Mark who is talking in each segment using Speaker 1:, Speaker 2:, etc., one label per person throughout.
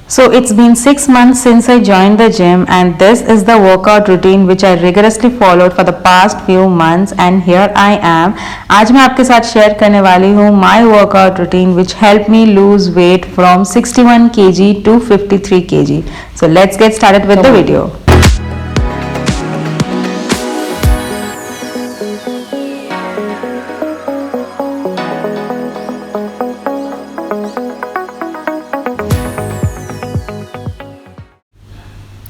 Speaker 1: So it's been 6 months since I joined the gym, and this is the workout routine which I rigorously followed for the past few months, and here I am. आज मैं आपके साथ share करने वाली हूँ my workout routine which helped me lose weight from 61 kg to 53 kg. So let's get started with the video.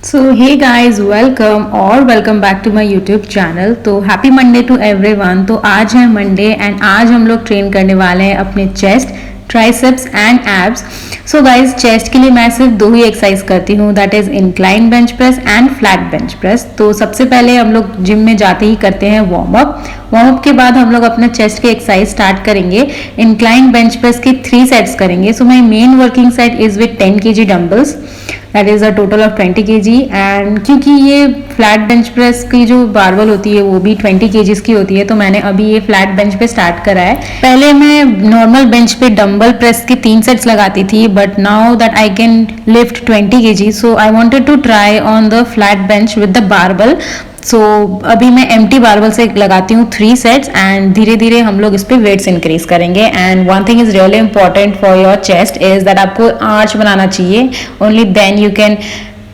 Speaker 1: So hey guys, welcome back to my YouTube channel. तो happy Monday to everyone. तो आज है Monday and आज हम लोग train करने वाले हैं अपने chest, triceps and abs. So guys, chest के लिए मैं सिर्फ दो ही एक्सरसाइज करती हूँ, that is incline bench press and flat bench press. तो सबसे पहले हम लोग जिम में जाते ही करते हैं वार्म अप के बाद हम लोग अपना चेस्ट के एक्सरसाइज स्टार्ट करेंगे। इंक्लाइन बेंच प्रेस के 3 सेट्स करेंगे। So my main working set is with 10 kg dumbbells, that is a total of 20 kg। And क्योंकि ये फ्लैट बेंच प्रेस की जो बारबल होती है वो भी 20 kg की होती है, तो मैंने अभी ये फ्लैट बेंच पे स्टार्ट करा है। पहले मैं नॉर्मल बेंच पे डंबल प्रेस के 3 सेट्स लगाती थी, but now that I can lift 20 kg, so I wanted to try on the flat bench with the barbell. So अभी मैं एम्प्टी बारबल से लगाती हूँ 3 सेट्स एंड धीरे धीरे हम लोग इस पे वेट्स इंक्रीज करेंगे। And one thing is really important for your chest is that आपको आर्च बनाना चाहिए, only then you can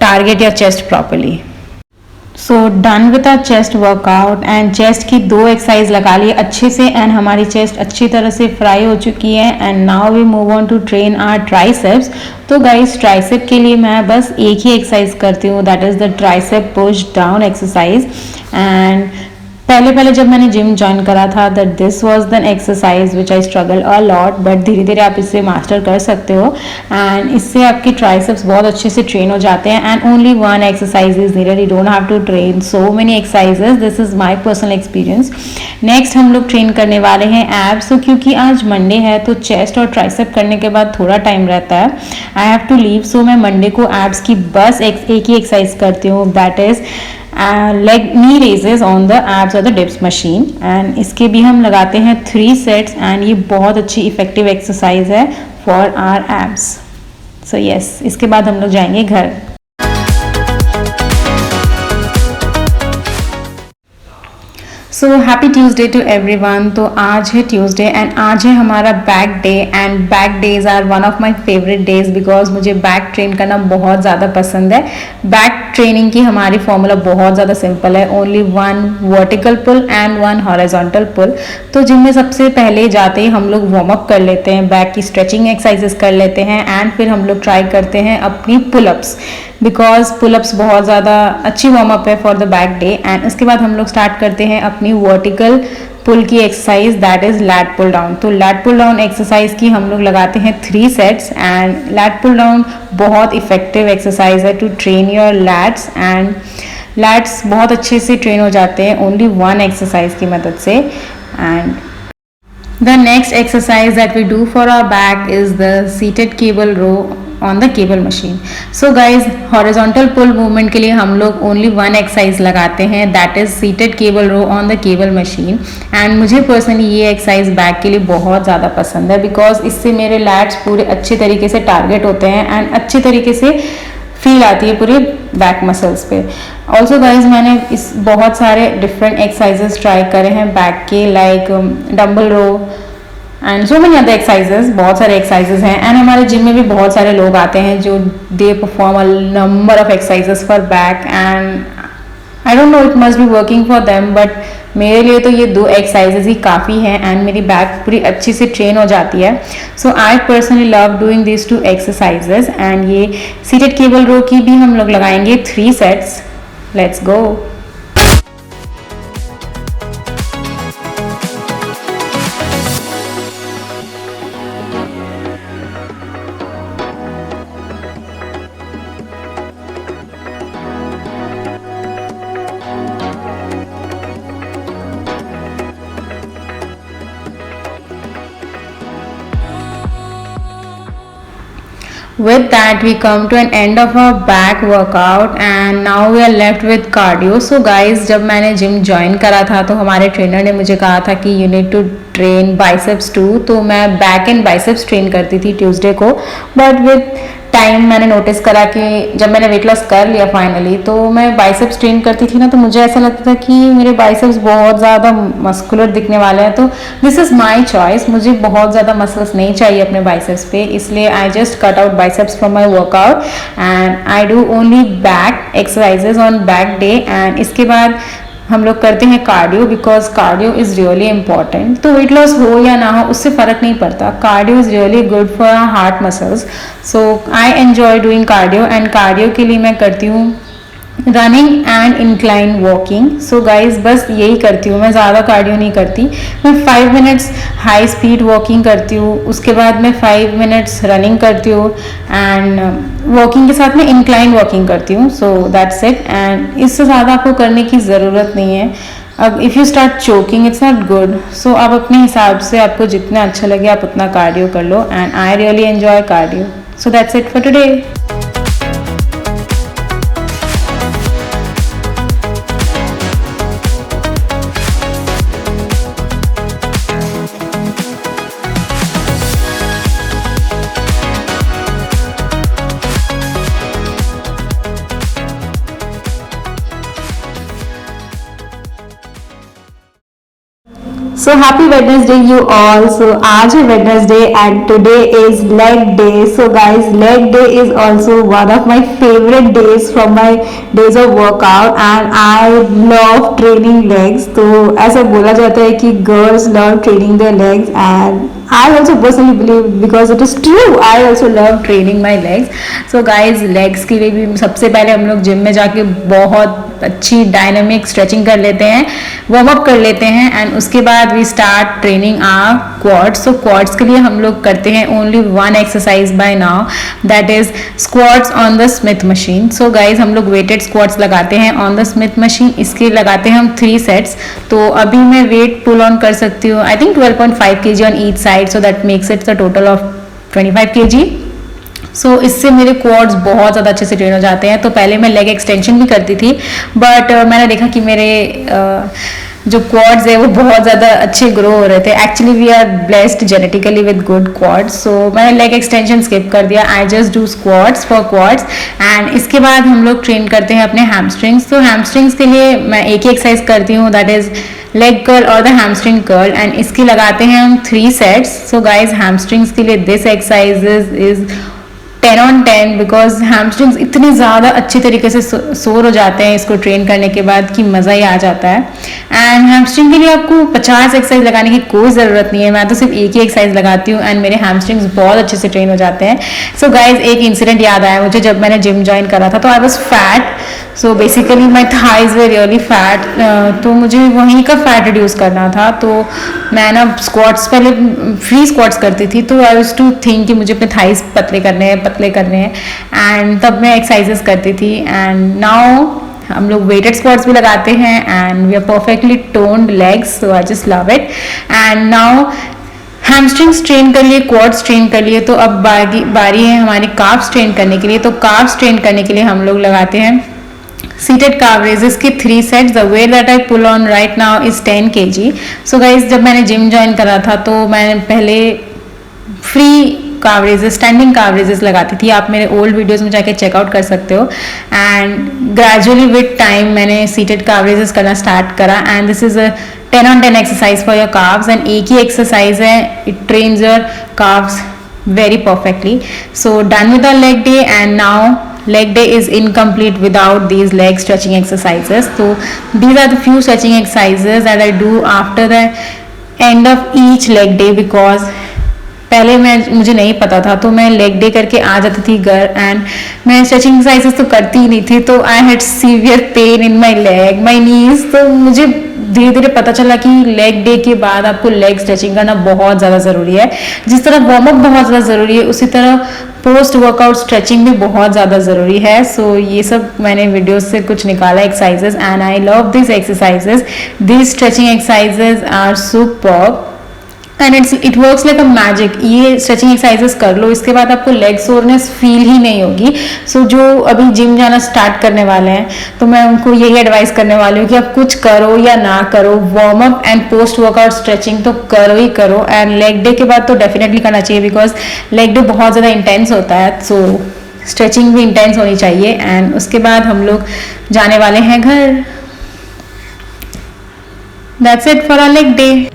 Speaker 1: target your chest properly. So done with our chest workout and chest की 2 एक्सरसाइज लगा लिए अच्छे से and हमारी चेस्ट अच्छी तरह से फ्राई हो चुकी है। And now we move on to train our triceps. तो गाइस, ट्राइसेप के लिए मैं बस एक ही एक्सरसाइज करती हूँ, that is the tricep push down exercise. And पहले जब मैंने जिम ज्वाइन करा था that this was the exercise which I struggle a lot, but धीरे धीरे आप इसे मास्टर कर सकते हो एंड इससे आपकी ट्राइसेप्स बहुत अच्छे से ट्रेन हो जाते हैं। And only 1 exercise is needed, you don't have to train so many exercises, this is my personal experience. Next हम लोग ट्रेन करने वाले हैं एब्स। तो क्योंकि आज मंडे है तो चेस्ट और ट्राइसेप करने के बाद थोड़ा टाइम रहता है, आई हैव टू लीव। सो मैं मंडे को एब्स की बस एक ही एक्सरसाइज करती हूँ, that is leg knee raises on the abs और द डिप्स मशीन। एंड इसके भी हम लगाते हैं 3 सेट्स एंड ये बहुत अच्छी इफेक्टिव एक्सरसाइज है for our abs. So yes, इसके बाद हम लोग जाएंगे घर। So happy Tuesday to everyone. तो आज है ट्यूसडे एंड आज है हमारा back day and back days are one of my favourite days because मुझे बैक ट्रेन करना बहुत ज़्यादा पसंद है। बैक ट्रेनिंग की हमारी फॉर्मूला बहुत ज़्यादा सिंपल है, only 1 vertical pull and 1 horizontal pull. तो जिम में सबसे पहले जाते ही हम लोग वार्म अप कर लेते हैं, बैक की स्ट्रेचिंग एक्सरसाइजेस कर लेते हैं एंड फिर हम लोग ट्राई करते हैं अपनी पुलअप्स, बिकॉज पुलअप्स बहुत ज़्यादा अच्छी वार्म अप है for the back day. And उसके बाद हम लोग स्टार्ट करते हैं अपनी वर्टिकल पुल की exercise, that is lat pull down. तो लैट पुल डाउन एक्सरसाइज की हम लोग लगाते हैं 3 sets and lat pull down बहुत इफेक्टिव एक्सरसाइज है to train your lats and lats बहुत अच्छे से ट्रेन हो जाते हैं ओनली 1 एक्सरसाइज की मदद से। And the next exercise that we do for our back is the seated cable row on the cable machine. So guys, horizontal pull movement के लिए हम लोग only 1 exercise लगाते हैं, that is seated cable row on the cable machine. and मुझे personally ये exercise back के लिए बहुत ज़्यादा पसंद है because इससे मेरे lats पूरे अच्छे तरीके से target होते हैं and अच्छे तरीके से फील आती है पूरे बैक मसल्स पे। ऑल्सो गाइज, मैंने इस बहुत सारे डिफरेंट एक्सरसाइजेस ट्राई करे हैं बैक के, like dumbbell row and so many other exercises, बहुत सारे एक्सरसाइजेस हैं। एंड हमारे जिम में भी बहुत सारे लोग आते हैं जो they perform a number of exercises for back and I don't know, it must be working for them, but मेरे लिए तो ये 2 एक्सरसाइजेज ही काफ़ी हैं एंड मेरी बैक पूरी अच्छी से ट्रेन हो जाती है। So I personally love doing this 2 exercises. And ये सीटेड केबल रो की भी हम लोग लगाएंगे 3 sets. Let's go. With that we come to an end of our back workout and now we are left with cardio. So guys, जब मैंने gym join करा था तो हमारे ट्रेनर ने मुझे कहा था कि you need to train biceps too, तो मैं बैक एंड बाइसेप्स ट्रेन करती थी ट्यूसडे को, बट विद टाइम मैंने नोटिस करा कि जब मैंने वेट लॉस कर लिया फाइनली, तो मैं बाइसेप्स ट्रेन करती थी ना, तो मुझे ऐसा लगता था कि मेरे बाइसेप्स बहुत ज़्यादा मस्कुलर दिखने वाले हैं। तो दिस इज़ माई चॉइस, मुझे बहुत ज़्यादा मसल्स नहीं चाहिए अपने बाइसेप्स पे, इसलिए I just cut out biceps from my workout and I do only back exercises on back day. And इसके बाद हम लोग करते हैं cardio, because cardio is really important. तो वेट लॉस हो या ना हो उससे फ़र्क नहीं पड़ता, cardio is really good for heart muscles. So I enjoy doing cardio, and cardio के लिए मैं करती हूँ running and incline walking. So guys बस यही करती हूँ मैं, ज़्यादा कार्डियो नहीं करती। मैं 5 मिनट्स हाई स्पीड वॉकिंग करती हूँ, उसके बाद मैं 5 मिनट्स रनिंग करती हूँ, एंड वॉकिंग के साथ में इंक्लाइन वॉकिंग करती हूँ। सो दैट्स इट, एंड इससे ज़्यादा आपको करने की ज़रूरत नहीं है। अब if you start choking it's not good. So आप अपने हिसाब से आपको जितना अच्छा लगे आप उतना कार्डियो कर लो, and I really enjoy cardio. So that's it for today.
Speaker 2: So happy Wednesday you all. So आज है Wednesday and today is leg day. So guys, leg day is also one of my favorite days from my days of workout and I love training legs. तो ऐसा बोला जाता है कि girls love training their legs and I also personally believe because it is true. I also love training my legs. So guys, legs के लिए भी सबसे पहले हम लोग जिम में जाके बहुत अच्छी डायनामिक स्ट्रेचिंग कर लेते हैं, वार्म अप कर लेते हैं, एंड उसके बाद we start training our quads. So quads के लिए हम लोग करते हैं only one exercise by now, that is squats on the Smith machine. So guys हम लोग वेटेड स्क्वाट्स लगाते हैं ऑन द स्मिथ मशीन, इसके लगाते हैं हम 3 सेट्स। तो अभी मैं वेट पुल ऑन कर सकती हूँ I think 12.5 kg on each side, so that makes it the total of 25 kg। सो इससे मेरे क्वाड्स बहुत ज़्यादा अच्छे से ट्रेन हो जाते हैं। तो पहले मैं लेग एक्सटेंशन भी करती थी, बट मैंने देखा कि मेरे जो क्वाड्स है वो बहुत ज़्यादा अच्छे ग्रो हो रहे थे। Actually we are blessed genetically with good quads, so मैंने लेग एक्सटेंशन स्किप कर दिया। I just do squats for quads, and इसके बाद हम लोग ट्रेन करते हैं अपने हैमस्ट्रिंग्स। तो हैमस्ट्रिंग्स के लिए मैं एक ही एक्सरसाइज करती हूँ, दैट इज़ लेग कर्ल और द हैमस्ट्रिंग कर्ल, एंड इसकी लगाते हैं हम 3 सेट्स। सो गाइज हैमस्ट्रिंग्स के लिए this exercise is 10 on 10 because hamstrings इतने ज़्यादा अच्छे तरीके से सोर हो जाते हैं इसको ट्रेन करने के बाद कि मज़ा ही आ जाता है। एंड हैमस्ट्रिंग के लिए आपको 50 एक्सरसाइज लगाने की कोई ज़रूरत नहीं है, मैं तो सिर्फ एक ही एक्सरसाइज लगाती हूँ एंड मेरे हैमस्ट्रिंग्स बहुत अच्छे से ट्रेन हो जाते हैं। सो गाइज एक इंसिडेंट याद आया मुझे, जब मैंने जिम ज्वाइन करा था तो I was fat, so basically my thighs way really fat, तो मुझे वहीं का फैट रिड्यूस करना था। तो मैं ना स्क्वाट्स पहले फ्री स्क्वाट्स करती थी, तो आई यूज्ड टू थिंक कि मुझे अपने थाइज पतले करने हैं, एंड तब मैं एक्सरसाइजेस करती थी। एंड नाउ हम लोग वेटेड स्क्वाट्स भी लगाते हैं and we are perfectly toned legs, so I just love it. And now hamstrings train कर लिए, क्वाड्स ट्रेन कर लिए, तो अब बारी है हमारी काफ्स ट्रेन करने के लिए। तो काफ्स ट्रेन करने के लिए हम लोग लगाते हैं seated calf raises के 3 sets. The weight that I pull on right now is 10 kg. So guys, जब मैंने जिम ज्वाइन करा था तो मैंने पहले free calf raises, standing calf raises लगाती थी। आप मेरे ओल्ड वीडियोस में जाके चेकआउट कर सकते हो। एंड ग्रेजुअली विद टाइम मैंने seated calf raises करना स्टार्ट करा, and this is a 10 on 10 exercise for your calves, and एक ही एक्सरसाइज है, it trains your calves very perfectly. So done with our leg day, and now leg day is incomplete without these leg stretching exercises. So these are the few stretching exercises that I do after the end of each leg day, because पहले मुझे नहीं पता था, तो मैं leg day करके आ जाती थी घर एंड मैं स्ट्रेचिंग एक्सरसाइजेस तो करती ही नहीं थी, तो I had severe pain in my leg, my knees. तो मुझे धीरे धीरे पता चला कि लेग डे के बाद आपको लेग स्ट्रेचिंग करना बहुत ज़्यादा ज़रूरी है। जिस तरह वार्म अप बहुत ज़्यादा ज़रूरी है, उसी तरह पोस्ट वर्कआउट स्ट्रेचिंग भी बहुत ज़्यादा ज़रूरी है। सो ये सब मैंने वीडियोस से कुछ निकाला exercises, and I love this exercises. This stretching exercises are superb and it works like a magic. ये स्ट्रेचिंग एक्सरसाइजेस कर लो, इसके बाद आपको लेग सोरनेस फील ही नहीं होगी। सो जो अभी जिम जाना स्टार्ट करने वाले हैं, तो मैं उनको यही एडवाइस करने वाली हूँ कि आप कुछ करो या ना करो, warm up and post workout stretching तो करो ही करो। एंड लेग डे के बाद तो डेफिनेटली करना चाहिए, बिकॉज लेग डे बहुत ज़्यादा इंटेंस होता है। सो
Speaker 1: स्ट्रेचिंग भी इंटेंस होनी चाहिए एंड उसके बाद हम लोग जाने वाले हैं घर। That's it for our leg day.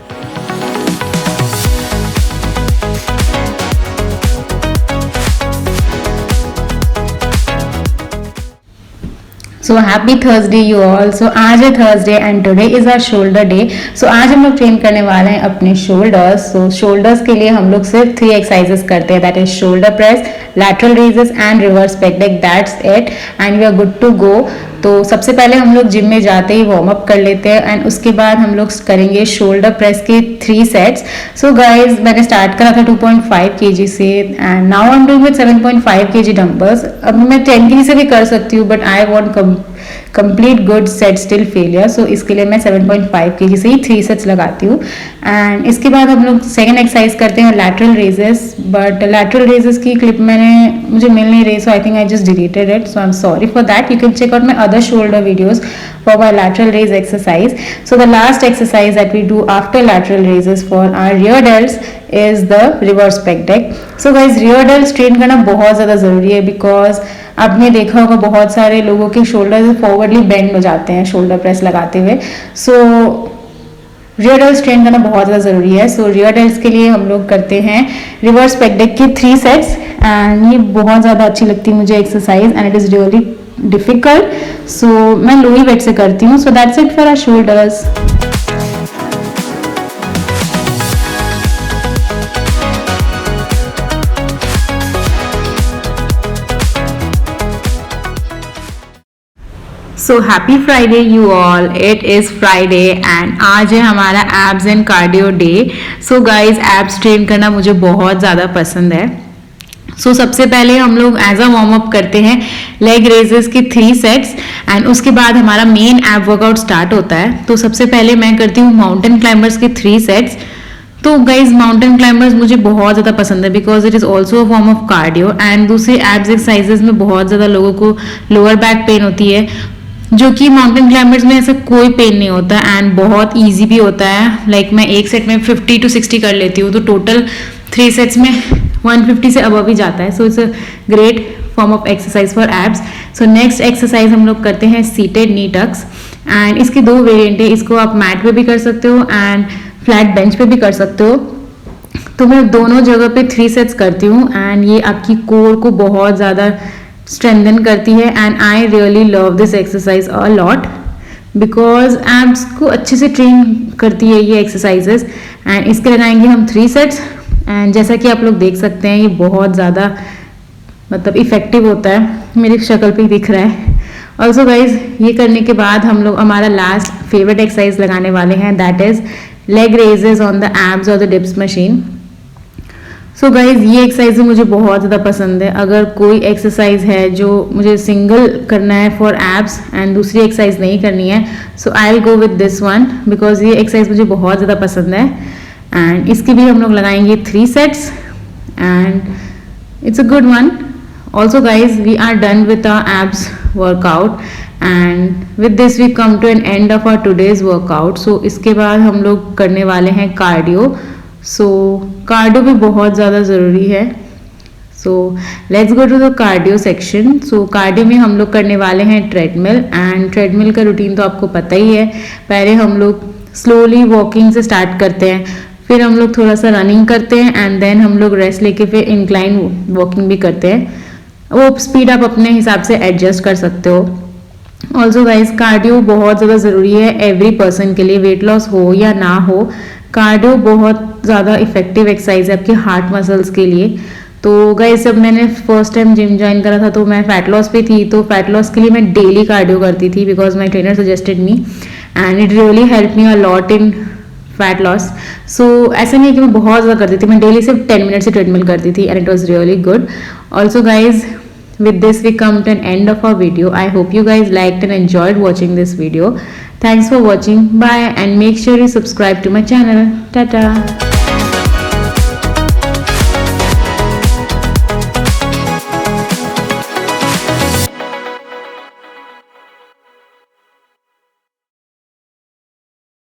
Speaker 1: So happy Thursday you all. So आज है Thursday and today is our shoulder day. So आज हम लोग ट्रेन करने वाले हैं अपने शोल्डर्स। सो शोल्डर्स के लिए हम लोग सिर्फ 3 एक्सरसाइजेस करते हैं, that is shoulder press, lateral raises and reverse pec deck, that's it and we are good to go. तो सबसे पहले हम लोग जिम में जाते ही वार्म अप कर लेते हैं एंड उसके बाद हम लोग करेंगे शोल्डर प्रेस के 3 सेट्स। सो गाइज मैंने स्टार्ट करा था 2.5 kg से and now I am doing with 7.5 kg dumbbells. अब मैं 10 kg से भी कर सकती हूँ but I want complete good set still failure, so इसके लिए मैं 7.5 kg से ही 3 सेट्स लगाती हूँ। एंड इसके बाद हम लोग सेकेंड एक्सरसाइज करते हैं lateral raises, but lateral raises की क्लिप मुझे मिल नहीं रही, so I think I just deleted it, so I am sorry for that. You can check out my other shoulder videos for my lateral raise exercise. So the last exercise that we do after lateral raises for our rear delts is the reverse pec deck. So guys rear delts train करना बहुत ज़्यादा ज़रूरी है because आपने देखा होगा बहुत सारे लोगों के शोल्डर फॉरवर्डली बेंड हो जाते हैं शोल्डर प्रेस लगाते हुए। सो रियर डेल्ट्स ट्रेन करना बहुत ज़्यादा ज़रूरी है। सो रियर डेल्ट्स के लिए हम लोग करते हैं रिवर्स पेक डेक के 3 सेट्स एंड ये बहुत ज़्यादा अच्छी लगती है मुझे exercise and it is really difficult. So मैं लोअर वेट से करती हूँ। So that's it for our shoulders. So happy Friday you all, it is Friday and आज है हमारा abs and cardio day. So guys abs train करना मुझे बहुत ज़्यादा पसंद है। सो सबसे पहले हम लोग एज अ वार्म अप करते हैं लेग रेजेस की 3 सेट्स एंड उसके बाद हमारा मेन एब वर्कआउट स्टार्ट होता है। तो सबसे पहले मैं करती हूँ माउंटेन क्लाइंबर्स की 3 सेट्स। तो गाइज माउंटेन क्लाइंबर्स मुझे बहुत ज़्यादा पसंद है because it is also a form of cardio and दूसरे एब्स एक्सरसाइजेज में बहुत ज़्यादा लोगों को लोअर बैक पेन होती है, जो कि माउंटेन क्लाइंबर्स में ऐसा कोई पेन नहीं होता एंड बहुत ईजी भी होता है। लाइक मैं एक सेट में 50 to 60 कर लेती हूँ, तो टोटल 3 सेट्स में 150 से अबव ही जाता है। So it's a great form of exercise for abs. So next exercise हम लोग करते हैं सीटेड नी टक्स एंड इसके 2 वेरिएंट है। इसको आप मैट पे भी कर सकते हो एंड फ्लैट बेंच पे भी कर सकते हो। तो मैं दोनों जगह पे 3 सेट्स करती हूँ एंड ये आपकी कोर को बहुत ज़्यादा स्ट्रेंथन करती है and I really love this exercise a lot because abs को अच्छे से ट्रेन करती है ये एक्सरसाइजेस। एंड इसके लगाएंगे हम 3 सेट्स एंड जैसा कि आप लोग देख सकते हैं ये बहुत ज़्यादा मतलब इफेक्टिव होता है, मेरी शक्ल पे दिख रहा है। ऑल्सो गाइज ये करने के बाद हम लोग हमारा लास्ट फेवरेट एक्सरसाइज लगाने वाले हैं, that is leg raises on the abs और the dips machine. So guys ये एक्सरसाइज मुझे बहुत ज़्यादा पसंद है। अगर कोई एक्सरसाइज है जो मुझे सिंगल करना है फॉर एब्स एंड दूसरी एक्सरसाइज नहीं करनी है, so I will go with this one because ये एक्सरसाइज मुझे बहुत ज़्यादा पसंद है। एंड इसके भी हम लोग लगाएंगे 3 sets and it's a good one. Also guys we are done with our abs workout and with this we come to an end of our today's workout. So इसके बाद हम लोग करने वाले हैं कार्डियो। सो कार्डियो भी बहुत ज़्यादा ज़रूरी है। So let's go to the cardio section. So cardio में हम लोग करने वाले हैं ट्रेडमिल एंड ट्रेडमिल का रूटीन तो आपको पता ही है। पहले हम लोग स्लोली वॉकिंग से स्टार्ट करते हैं, फिर हम लोग थोड़ा सा रनिंग करते हैं एंड देन हम लोग रेस्ट लेके फिर इंक्लाइन वॉकिंग भी करते हैं। वो स्पीड आप अपने हिसाब से एडजस्ट कर सकते हो। ऑल्सो गाइज कार्डियो बहुत ज़्यादा ज़रूरी है एवरी पर्सन के लिए, वेट लॉस हो या ना हो। कार्डियो बहुत ज़्यादा इफेक्टिव एक्सरसाइज है आपके हार्ट मसल्स के लिए। तो गाइज जब मैंने फर्स्ट टाइम जिम ज्वाइन करा था तो मैं फैट लॉस पे थी, तो फैट लॉस के लिए मैं डेली कार्डियो करती थी because my trainer suggested me and it really help me a lot in fat loss. So ऐसा नहीं है कि मैं बहुत ज़्यादा करती थी, मैं डेली सिर्फ 10 मिनट से ट्रेडमिल करती थी and it was really good. Also guys with this we come to an end of our video. I hope you guys liked and enjoyed watching this video. Thanks for watching. Bye and make sure you subscribe to my channel. Tata.